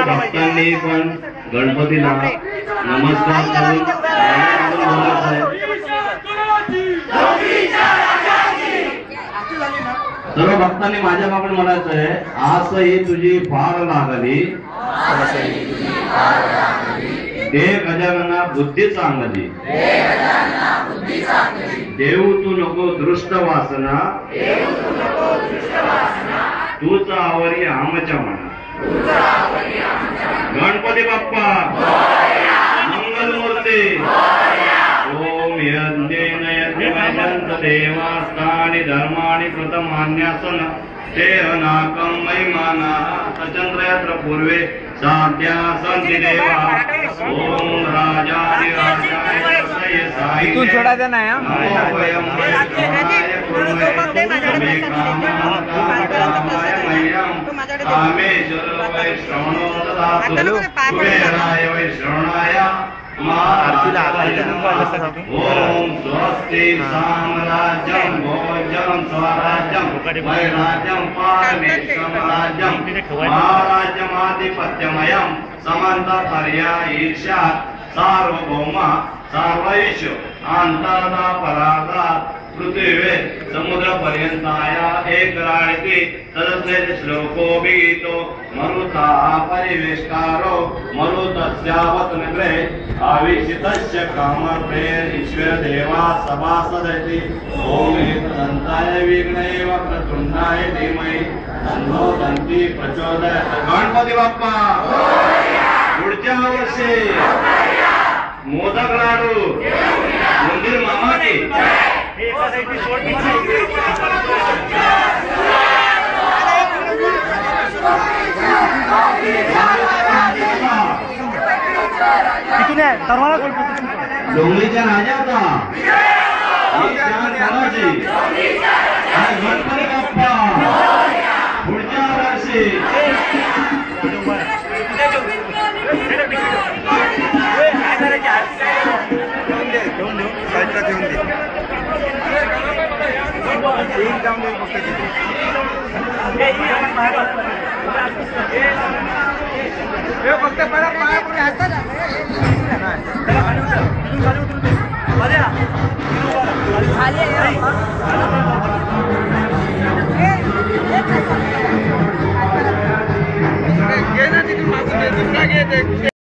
भक्तांनी पण गणपतीला नमस्कार करून सर्व भक्तांनी माझ्या मागून म्हणायचं आहे, आस ही तुझी फार लागली दे गजानना बुद्धी चांगली देऊ तू नको दृष्ट वासना तूच आवरी आमच्या मना. गणपती बाप्पा मंगलमूर्ती. ओम यज्ञेन यज्ञमयंत देवास्तानि धर्माणि प्रथमान्यासन तेहनाकं महिमाना सचंद्रयत्र पूर्वे साध्या सन्ति देवा. ओम राजाधिराजाय साई तू छोड़ा देना है कामेश्वर वै श्रवणो ददातु कुबेराय वै श्रवणाय ओम स्वस्ति साम्राज्यं भोजनं स्वराज्यं वैराज्यं पारमेश्वरं राज्यं महाराज्यमाधिपत्यमयं समन्तपर्या ईर्ष्या सार्वभौम सर्वैश अंतरदा परादा पृथ्वी समुद्र पर्यंताया एक राणीती तदस्ते श्लोको गीतो मरुता परिवेशकारो मरुतस्यावत नगरे आविशितस्य कामर्थे ईश्वर देवा सभासदति. ओम एकदन्ताय विघ्नेय वक्रतुंडाय धीमहि तन्नो दन्ति प्रचोदयात्. गणपती बाप्पा पुढच्या वर्षी मोदक लाडू मंदिर मामा की डोंगरीच्या राजाचा गणपती बाप्पा पुढच्या वर्षी फक्त